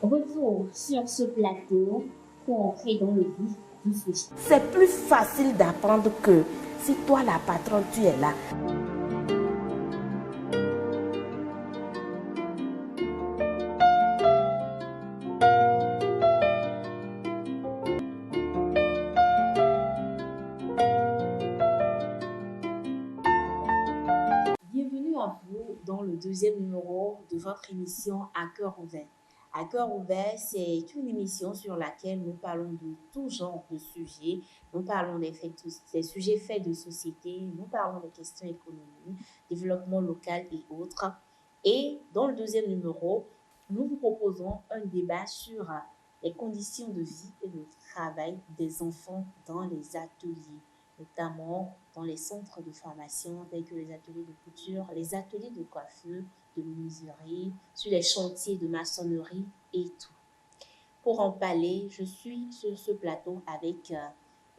Retour sur ce plateau pour entrer dans le vif du sujet. C'est plus facile d'apprendre que si toi, la patronne, tu es là. Bienvenue à vous dans le deuxième numéro de votre émission À cœur ouvert. À cœur ouvert, c'est une émission sur laquelle nous parlons de tout genre de sujets. Nous parlons des sujets faits de société, nous parlons des questions économiques, développement local et autres. Et dans le deuxième numéro, nous vous proposons un débat sur les conditions de vie et de travail des enfants dans les ateliers, notamment dans les centres de formation tels que les ateliers de couture, les ateliers de coiffure, de menuiserie, sur les chantiers de maçonnerie et tout. Pour en parler, je suis sur ce plateau avec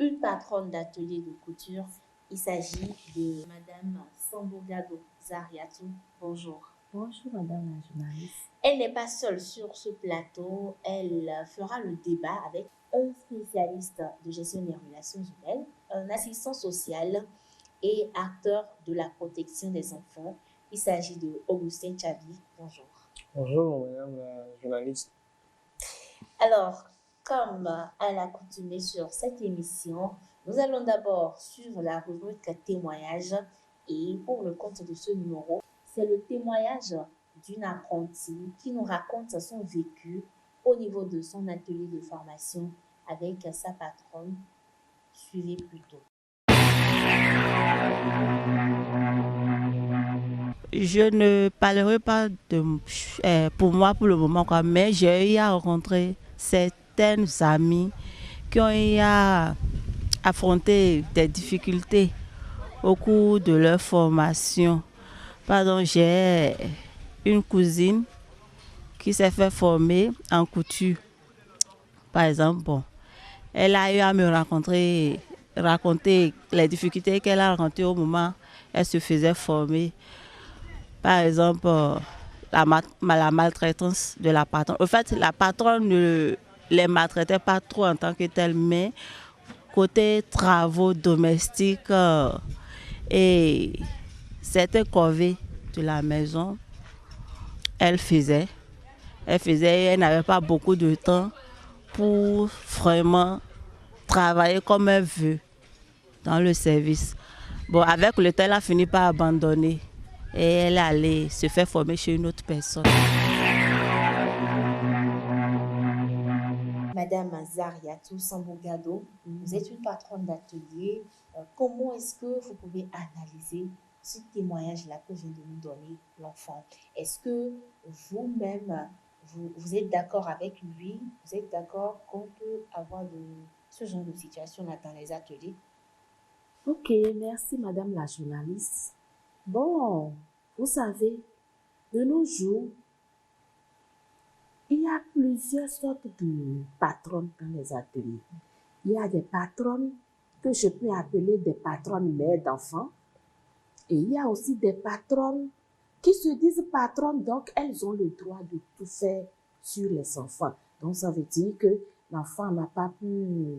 une patronne d'atelier de couture. Il s'agit de Madame Sambourgado Zariatou. Bonjour. Bonjour, madame la journaliste. Elle n'est pas seule sur ce plateau. Elle fera le débat avec un spécialiste de gestion des relations humaines, un assistant social et acteur de la protection des enfants. Il s'agit de Augustin Chavi. Bonjour. Bonjour, madame la journaliste. Alors, comme à l'accoutumée sur cette émission, nous allons d'abord suivre la rubrique témoignage. Et pour le compte de ce numéro, c'est le témoignage d'une apprentie qui nous raconte son vécu au niveau de son atelier de formation avec sa patronne. Suivez plutôt. Je ne parlerai pas pour moi pour le moment, mais j'ai eu à rencontrer certaines amies qui ont eu à affronter des difficultés au cours de leur formation. Pardon, j'ai une cousine qui s'est fait former en couture. Par exemple, elle a eu à me raconter les difficultés qu'elle a rencontrées au moment où elle se faisait former. Par exemple, la maltraitance de la patronne. En fait, la patronne ne les maltraitait pas trop en tant que telle, mais côté travaux domestiques et certains corvées de la maison, elle faisait. Elle n'avait pas beaucoup de temps pour vraiment travailler comme elle veut dans le service. Bon, avec le temps, elle a fini par abandonner et elle est allée se faire former chez une autre personne. Madame Zariatou Sambourgado, vous êtes une patronne d'atelier. Comment est-ce que vous pouvez analyser ce témoignage-là que vient de nous donner l'enfant? Est-ce que vous-même, vous êtes d'accord avec lui? Vous êtes d'accord qu'on peut avoir ce genre de situation-là dans les ateliers? Ok, merci madame la journaliste. Bon, vous savez, de nos jours, il y a plusieurs sortes de patronnes dans les ateliers. Il y a des patronnes que je peux appeler des patronnes mères d'enfants. Et il y a aussi des patronnes qui se disent patronnes, donc elles ont le droit de tout faire sur les enfants. Donc ça veut dire que l'enfant n'a pas pu...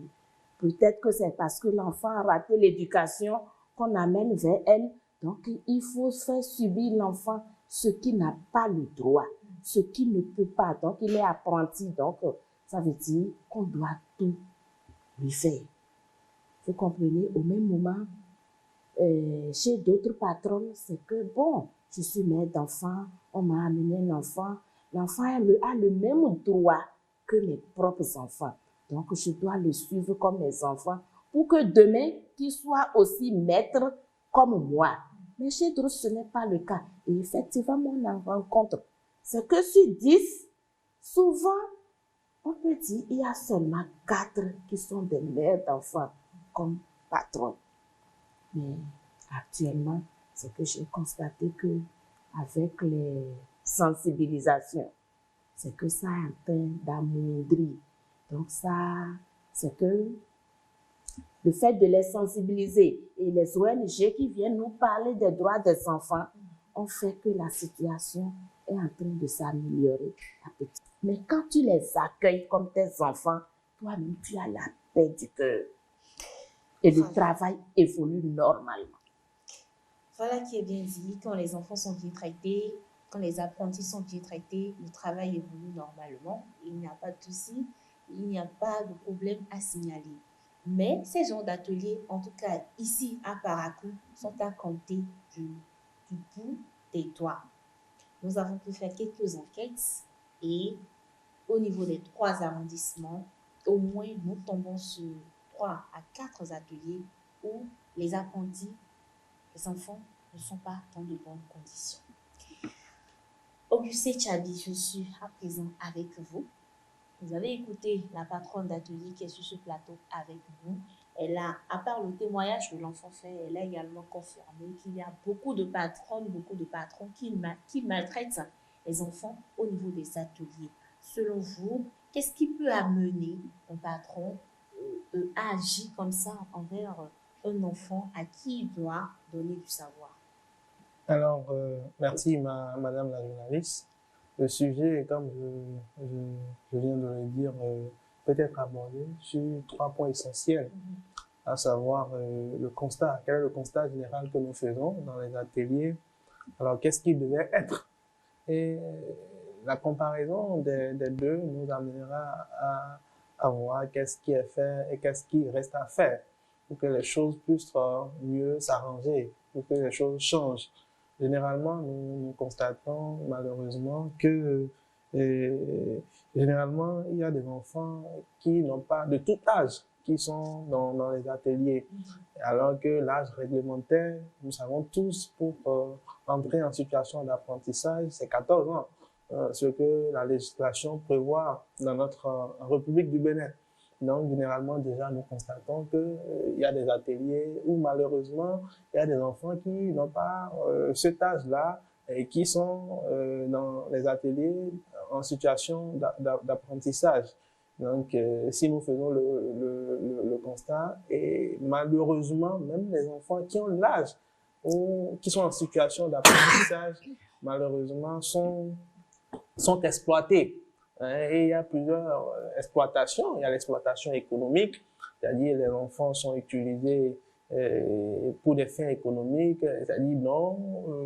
Peut-être que c'est parce que l'enfant a raté l'éducation qu'on amène vers elle. Donc il faut faire subir l'enfant ce qui n'a pas le droit, ce qui ne peut pas. Donc il est apprenti. Donc ça veut dire qu'on doit tout lui faire. Vous comprenez? Au même moment, chez d'autres patronnes, c'est que bon, je suis mère d'enfant, on m'a amené un enfant. L'enfant a le même droit que mes propres enfants. Donc, je dois le suivre comme mes enfants pour que demain, qu'il soit aussi maître comme moi. Mais chez d'autres, ce n'est pas le cas. Et effectivement, on en rencontre. C'est que sur 10, souvent, on peut dire il y a seulement 4 qui sont des mères d'enfants comme patronnes. Mais actuellement, c'est que j'ai constaté que avec les sensibilisations, c'est que ça est en train d'amoindrir. Donc ça, c'est que le fait de les sensibiliser et les ONG qui viennent nous parler des droits des enfants, on fait que la situation est en train de s'améliorer à petit. Mais quand tu les accueilles comme tes enfants, toi-même, tu as la paix du cœur. Et le travail évolue normalement. Voilà qui est bien dit. Quand les enfants sont bien traités, quand les apprentis sont bien traités, le travail évolue normalement. Il n'y a pas de souci, il n'y a pas de problème à signaler. Mais ces genres d'ateliers, en tout cas ici à Parakou, sont à compter du bout des doigts. Nous avons pu faire quelques enquêtes et au niveau des 3 arrondissements, au moins nous tombons sur 3 à 4 ateliers où les apprentis, les enfants ne sont pas dans de bonnes conditions. Auguste Tchabi, je suis à présent avec vous. Vous avez écouté la patronne d'atelier qui est sur ce plateau avec nous. Elle a, à part le témoignage que l'enfant fait, elle a également confirmé qu'il y a beaucoup de patronnes, beaucoup de patrons qui maltraitent les enfants au niveau des ateliers. Selon vous, qu'est-ce qui peut amener un patron à agir comme ça envers un enfant à qui il doit donner du savoir? Alors, merci Madame la journaliste. Le sujet, comme je viens de le dire, peut être abordé sur 3 points essentiels, à savoir le constat. Quel est le constat général que nous faisons dans les ateliers? Alors, qu'est-ce qui devait être? Et la comparaison des deux nous amènera à voir qu'est-ce qui est fait et qu'est-ce qui reste à faire pour que les choses puissent mieux s'arranger, pour que les choses changent. Généralement, nous constatons malheureusement que généralement, il y a des enfants qui n'ont pas de tout âge, qui sont dans les ateliers, alors que l'âge réglementaire, nous savons tous, pour entrer en situation d'apprentissage, c'est 14 ans, ce que la législation prévoit dans notre République du Bénin. Donc, généralement, déjà, nous constatons qu'il y a des ateliers où, malheureusement, il y a des enfants qui n'ont pas cet âge-là et qui sont dans les ateliers en situation d'apprentissage. Donc, si nous faisons le constat, et malheureusement, même les enfants qui ont l'âge ou qui sont en situation d'apprentissage, malheureusement, sont exploités. Et il y a plusieurs exploitations. Il y a l'exploitation économique, c'est-à-dire les enfants sont utilisés pour des fins économiques, c'est-à-dire non,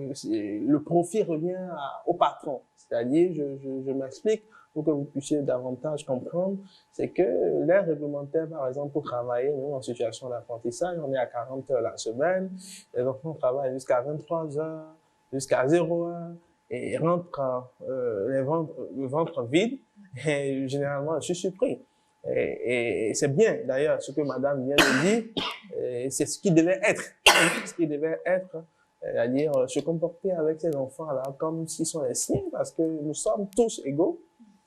le profit revient au patron. C'est-à-dire, je m'explique pour que vous puissiez davantage comprendre, c'est que l'air réglementaire, par exemple, pour travailler, nous, en situation d'apprentissage, on est à 40 heures la semaine, les enfants travaillent jusqu'à 23 heures, jusqu'à 0 heure, et rentrent le ventre vide, et généralement, je suis surpris. Et c'est bien, d'ailleurs, ce que madame vient de dire, c'est ce qui devait être. Ce qui devait être, c'est-à-dire se comporter avec ces enfants-là comme s'ils sont les siens, parce que nous sommes tous égaux.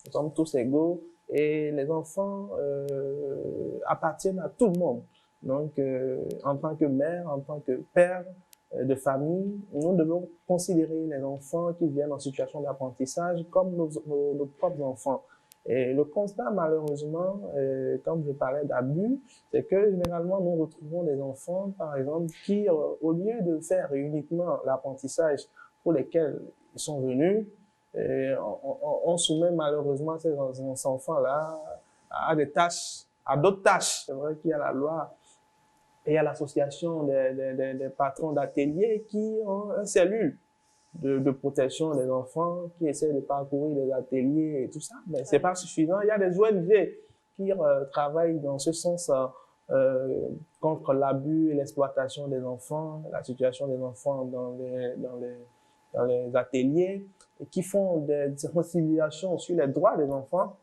Nous sommes tous égaux, et les enfants appartiennent à tout le monde. Donc, en tant que mère, en tant que père de famille, nous devons considérer les enfants qui viennent en situation d'apprentissage comme nos propres enfants. Et le constat, malheureusement, comme je parlais d'abus, c'est que généralement, nous retrouvons des enfants, par exemple, qui, au lieu de faire uniquement l'apprentissage pour lesquels ils sont venus, on soumet malheureusement ces enfants-là à des tâches, à d'autres tâches. C'est vrai qu'il y a la loi et il y a l'association des patrons d'ateliers qui ont une cellule de protection des enfants qui essaient de parcourir les ateliers et tout ça, mais c'est pas suffisant. Il y a des ONG qui travaillent dans ce sens contre l'abus et l'exploitation des enfants, la situation des enfants dans les ateliers, et qui font des conciliations sur les droits des enfants.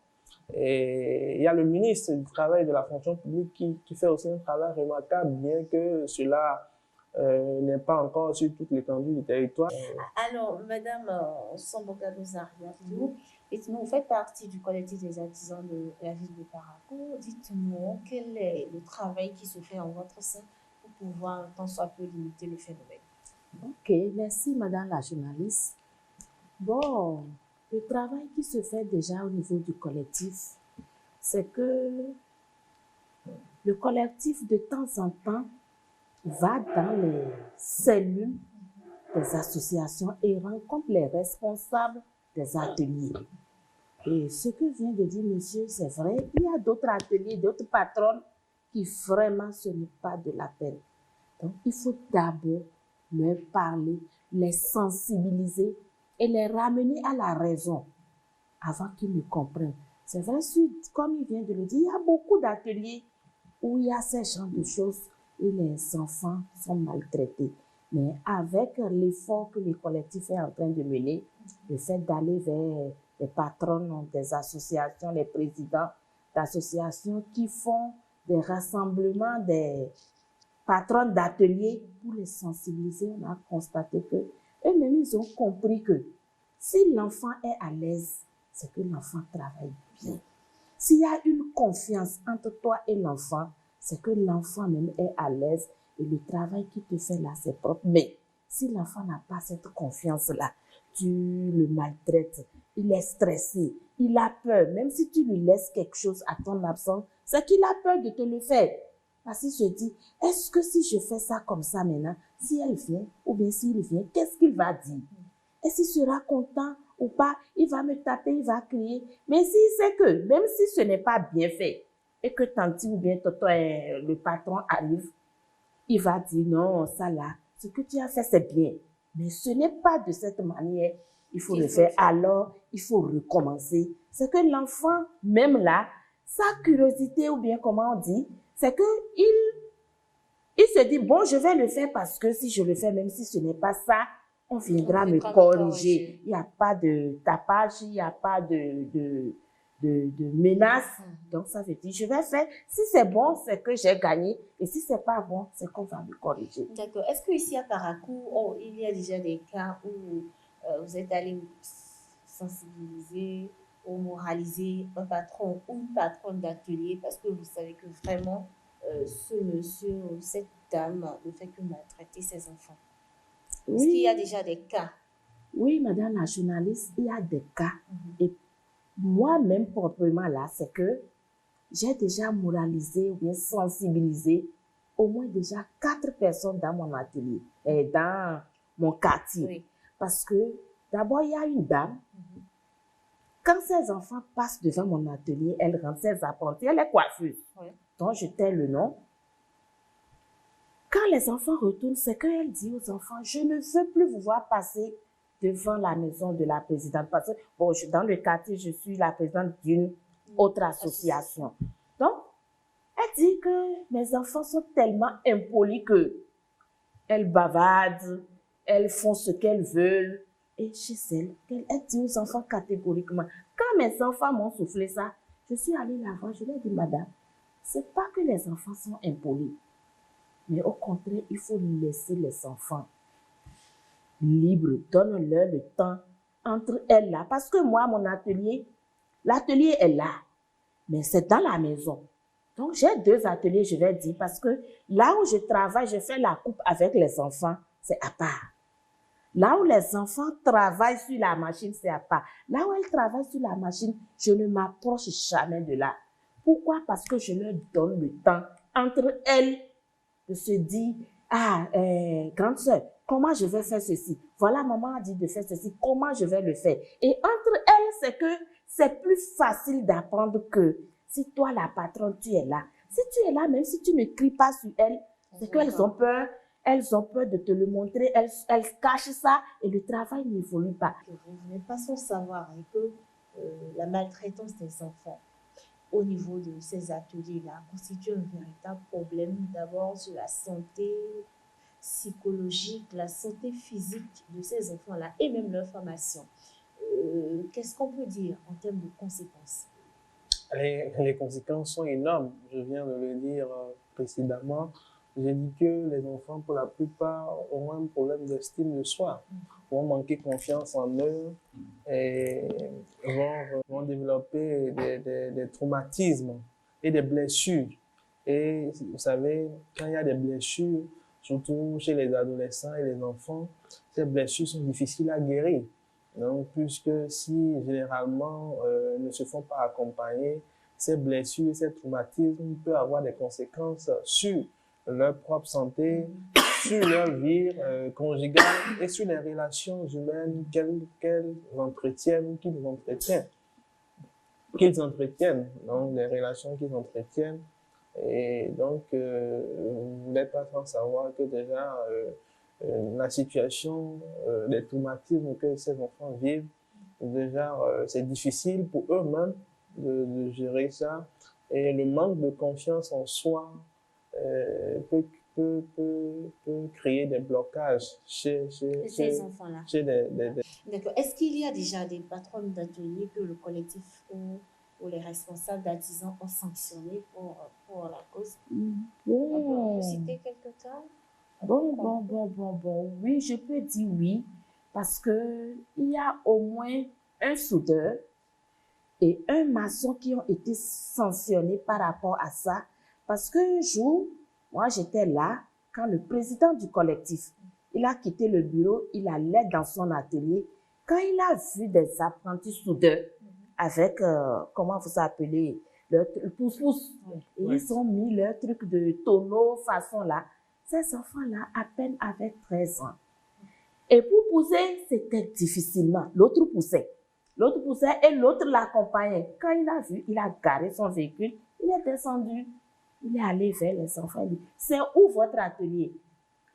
Et il y a le ministre du Travail et de la fonction publique qui fait aussi un travail remarquable, bien que cela n'est pas encore sur toute l'étendue du territoire. Alors, Madame Sambokado Zariatou, dites-nous, vous faites partie du collectif des artisans de la ville de Parakou. Dites-nous, quel est le travail qui se fait en votre sein pour pouvoir, tant soit peu, limiter le phénomène? Ok, merci Madame la journaliste. Bon, le travail qui se fait déjà au niveau du collectif, c'est que le collectif de temps en temps va dans les cellules des associations et rencontre les responsables des ateliers. Et ce que vient de dire monsieur, c'est vrai, il y a d'autres ateliers, d'autres patronnes qui vraiment ce n'est pas de la peine. Donc, il faut d'abord leur parler, les sensibiliser et les ramener à la raison avant qu'ils ne comprennent. C'est vrai, comme il vient de le dire, il y a beaucoup d'ateliers où il y a ces genres de choses et les enfants sont maltraités. Mais avec l'effort que le collectif est en train de mener, le fait d'aller vers les patrons des associations, les présidents d'associations qui font des rassemblements, des patrons d'ateliers pour les sensibiliser, on a constaté que eux-mêmes, ils ont compris que si l'enfant est à l'aise, c'est que l'enfant travaille bien. S'il y a une confiance entre toi et l'enfant, c'est que l'enfant même est à l'aise et le travail qu'il te fait là, c'est propre. Mais si l'enfant n'a pas cette confiance-là, tu le maltraites, il est stressé, il a peur. Même si tu lui laisses quelque chose à ton absence, c'est qu'il a peur de te le faire. Parce qu'il se dit, est-ce que si je fais ça comme ça maintenant, si elle vient ou bien s'il vient, qu'est-ce qu'il va dire? Est-ce qu'il sera content ou pas? Il va me taper, il va crier. Mais s'il sait que, même si ce n'est pas bien fait, et que tanti ou bien tonton, le patron arrive, il va dire non, ça là, ce que tu as fait, c'est bien. Mais ce n'est pas de cette manière, il faut le faire. Alors, il faut recommencer. C'est que l'enfant, même là, sa curiosité, ou bien comment on dit, c'est que il se dit, bon, je vais le faire parce que si je le fais, même si ce n'est pas ça, on viendra me corriger. Il n'y a pas de tapage, il n'y a pas de menace. Donc, ça veut dire, je vais faire. Si c'est bon, c'est que j'ai gagné. Et si c'est pas bon, c'est qu'on va me corriger. D'accord. Est-ce qu'ici à Parakou, il y a déjà des cas où vous êtes allé sensibiliser ou moraliser un patron ou une patronne d'atelier parce que vous savez que vraiment, ce monsieur ou cette dame ne fait que maltraiter ses enfants? Oui. Est-ce qu'il y a déjà des cas? Oui, madame la journaliste, il y a des cas. Et moi-même, proprement là, c'est que j'ai déjà moralisé ou bien sensibilisé au moins déjà 4 personnes dans mon atelier, et dans mon quartier. Oui. Parce que d'abord, il y a une dame, quand ses enfants passent devant mon atelier, elle rend ses apprentis, elle est coiffeuse. Oui. Donc, je tais le nom. Quand les enfants retournent, c'est qu'elle dit aux enfants, je ne veux plus vous voir passer devant la maison de la présidente. Parce que, bon, dans le quartier, je suis la présidente d'une autre association. Donc, elle dit que mes enfants sont tellement impolis que elles bavardent, elles font ce qu'elles veulent. Et chez elle, elle dit aux enfants catégoriquement, quand mes enfants m'ont soufflé ça, je suis allée la voir, je lui ai dit, madame, c'est pas que les enfants sont impolis. Mais au contraire, il faut laisser les enfants libres, donne-leur le temps entre elles là. Parce que moi, mon atelier, l'atelier est là, mais c'est dans la maison. Donc, j'ai 2 ateliers, je vais dire, parce que là où je travaille, je fais la coupe avec les enfants, c'est à part. Là où les enfants travaillent sur la machine, c'est à part. Là où elles travaillent sur la machine, je ne m'approche jamais de là. Pourquoi? Parce que je leur donne le temps entre elles de se dire, grande sœur, comment je vais faire ceci? Voilà, maman a dit de faire ceci, comment je vais le faire? Et entre elles, c'est que c'est plus facile d'apprendre que si toi, la patronne, tu es là. Si tu es là, même si tu ne cries pas sur elles, c'est qu'elles ont peur. Elles ont peur de te le montrer, elles cachent ça et le travail n'évolue pas. Vous n'êtes pas sans savoir que la maltraitance des enfants au niveau de ces ateliers-là constitue un véritable problème d'abord sur la santé psychologique, la santé physique de ces enfants-là et même leur formation. Qu'est-ce qu'on peut dire en termes de conséquences? Les conséquences sont énormes, je viens de le dire précédemment. J'ai dit que les enfants, pour la plupart, ont un problème d'estime de soi, vont manquer confiance en eux et vont développer des traumatismes et des blessures. Et vous savez, quand il y a des blessures, surtout chez les adolescents et les enfants, ces blessures sont difficiles à guérir. Donc, puisque si généralement ne se font pas accompagner, ces blessures, ces traumatismes peuvent avoir des conséquences sur leur propre santé, sur leur vie conjugale et sur les relations humaines qu'ils entretiennent, donc les relations qu'ils entretiennent. Et donc, vous n'êtes pas sans savoir que déjà, la situation, les traumatismes que ces enfants vivent, déjà, c'est difficile pour eux-mêmes de gérer ça. Et le manque de confiance en soi peut créer des blocages chez ces enfants-là. D'accord. Est-ce qu'il y a déjà des patrons d'ateliers que le collectif ou les responsables d'artisans ont sanctionnés pour la cause? On peut citer quelques cas? Bon. Oui, je peux dire oui, parce que il y a au moins un soudeur et un maçon qui ont été sanctionnés par rapport à ça. Parce qu'un jour, moi j'étais là, quand le président du collectif, il a quitté le bureau, il allait dans son atelier. Quand il a vu des apprentis soudeurs avec, comment vous appelez, le pouce-pouce, et ils ont mis leur truc de tonneau façon là. Ces enfants-là, à peine avaient 13 ans. Et pour pousser, c'était difficilement. L'autre poussait et l'autre l'accompagnait. Quand il a vu, il a garé son véhicule, il est descendu. Il est allé vers les enfants. Il dit, c'est où votre atelier?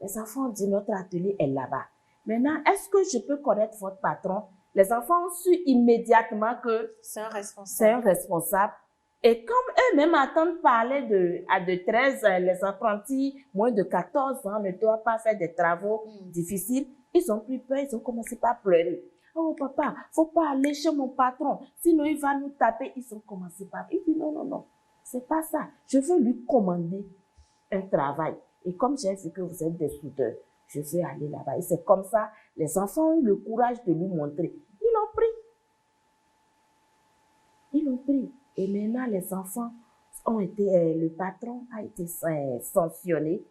Les enfants ont dit, notre atelier est là-bas. Maintenant, est-ce que je peux connaître votre patron? Les enfants ont su immédiatement que c'est un responsable. Et comme eux-mêmes attendent parler de 13 ans, les apprentis moins de 14 ans ne doivent pas faire des travaux difficiles, ils ont pris peur, ils ont commencé par pleurer. Oh papa, faut pas aller chez mon patron, sinon il va nous taper. Ils ont commencé par... Il dit non, c'est pas ça. Je veux lui commander un travail. Et comme j'ai vu que vous êtes des soudeurs, je vais aller là-bas. Et c'est comme ça, les enfants ont eu le courage de lui montrer. Ils l'ont pris. Et maintenant, les enfants ont été, le patron a été sanctionné.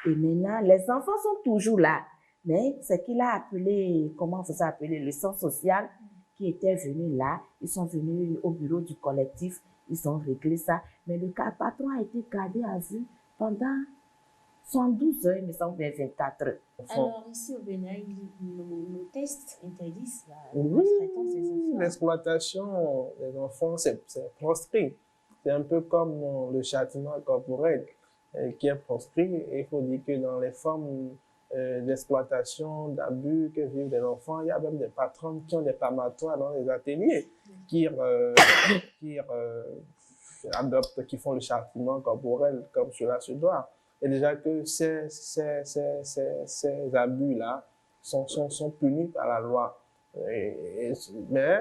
Et maintenant, les enfants sont toujours là. Mais c'est qu'il a appelé, comment vous appelez, le centre social qui était venu là. Ils sont venus au bureau du collectif. Ils ont réglé ça. Mais le patron a été gardé à vue pendant 112 heures, il me semble, 24 heures. Alors, ici au Bénin, nos tests interdisent la maltraitance des enfants. L'exploitation des enfants, c'est proscrit. C'est un peu comme le châtiment corporel qui est proscrit. Et il faut dire que dans les formes d'exploitation, d'abus que vivent les enfants, il y a même des patrons qui ont des palmatoires dans les ateliers qui adoptent, qui font le châtiment corporel comme cela se doit. Et déjà que ces abus-là sont punis par la loi. Mais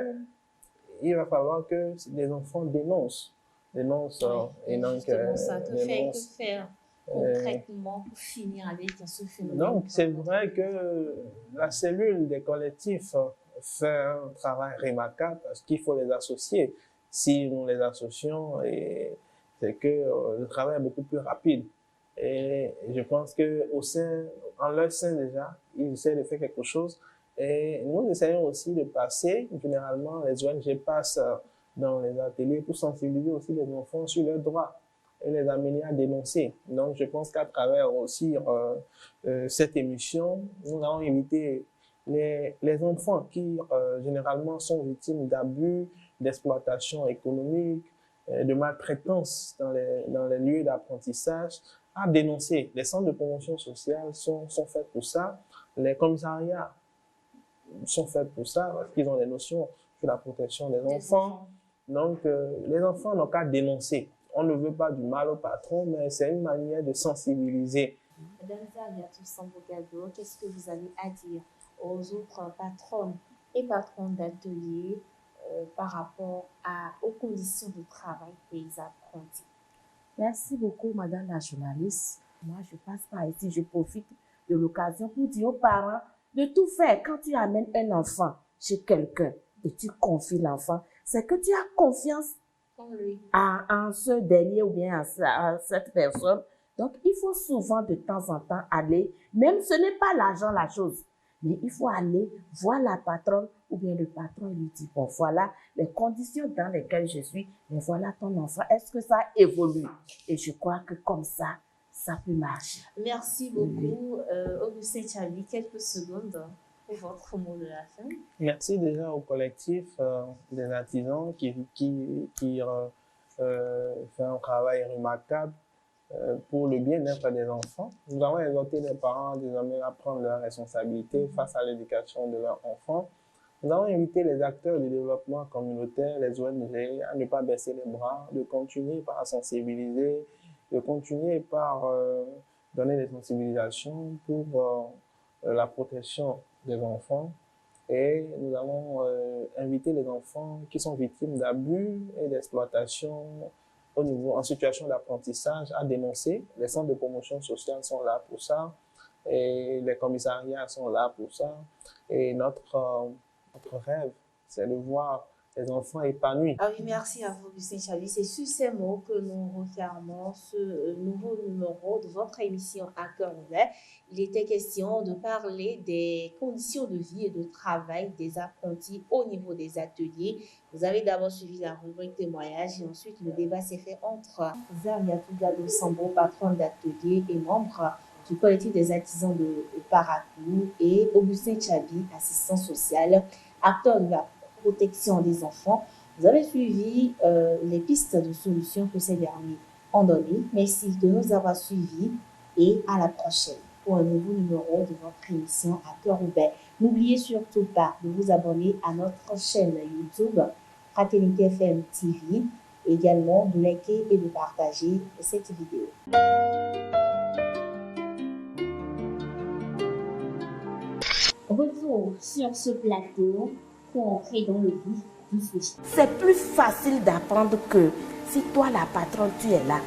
il va falloir que les enfants dénoncent. Et donc, que faire concrètement pour finir avec ce phénomène? Donc, c'est vrai que la cellule des collectifs fait un travail remarquable parce qu'il faut les associer. Si nous les associons, c'est que le travail est beaucoup plus rapide. Et je pense que en leur sein déjà, ils essaient de faire quelque chose. Et nous essayons aussi de passer, généralement, les ONG passent dans les ateliers pour sensibiliser aussi les enfants sur leurs droits et les amener à dénoncer. Donc, je pense qu'à travers aussi cette émission, nous allons inviter les enfants qui généralement sont victimes d'abus, d'exploitation économique, de maltraitance dans les lieux d'apprentissage, à dénoncer. Les centres de promotion sociale sont faits pour ça. Les commissariats sont faits pour ça parce qu'ils ont des notions sur la protection des enfants. Donc, les enfants n'ont qu'à dénoncer. On ne veut pas du mal au patron, mais c'est une manière de sensibiliser. Madame Zariatou Sambogado, qu'est-ce que vous avez à dire aux autres patronnes et patrons d'ateliers par rapport aux conditions de travail des apprentis? Merci beaucoup, Madame la journaliste. Moi, je passe par ici, je profite de l'occasion pour dire aux parents de tout faire. Quand tu amènes un enfant chez quelqu'un et tu confies l'enfant, c'est que tu as confiance en ce dernier ou bien en cette personne. Donc, il faut souvent de temps en temps aller, même ce n'est pas l'argent la chose, mais il faut aller voir la patronne ou bien le patron lui dit, bon, voilà les conditions dans lesquelles je suis, mais voilà ton enfant, est-ce que ça évolue? Et je crois que comme ça ça peut marcher. Merci beaucoup, Augustin Tchabi. Quelques secondes pour votre mot de la fin. Merci déjà au collectif des artisans qui fait un travail remarquable pour le bien-être des enfants. Nous avons exhorté les parents désormais à prendre leurs responsabilités face à l'éducation de leurs enfants. Nous avons invité les acteurs du développement communautaire, les ONG, à ne pas baisser les bras, de continuer par sensibiliser, de continuer par donner des sensibilisations pour la protection des enfants. Et nous avons invité les enfants qui sont victimes d'abus et d'exploitation en situation d'apprentissage à dénoncer. Les centres de promotion sociale sont là pour ça et les commissariats sont là pour ça. Et notre rêve, c'est de voir les enfants épanouis. Ah oui, merci à vous, Augustin Tchabi. C'est sur ces mots que nous refermons ce nouveau numéro de votre émission À cœur ouvert. Il était question de parler des conditions de vie et de travail des apprentis au niveau des ateliers. Vous avez d'abord suivi la rubrique témoignage et ensuite le débat s'est fait entre Zariatou Gado Sambo, patronne d'atelier et membre du collectif des artisans de Paratou, et Augustin Tchabi, assistant social, acteur de la protection des enfants. Vous avez suivi les pistes de solutions que ces derniers ont données. Merci de nous avoir suivis et à la prochaine pour un nouveau numéro de votre émission À cœur ouvert. N'oubliez surtout pas de vous abonner à notre chaîne YouTube Fraternité FM TV, également de liker et de partager cette vidéo. Retour sur ce plateau pour entrer dans le vif du sujet. C'est plus facile d'apprendre que si toi, la patronne, tu es là.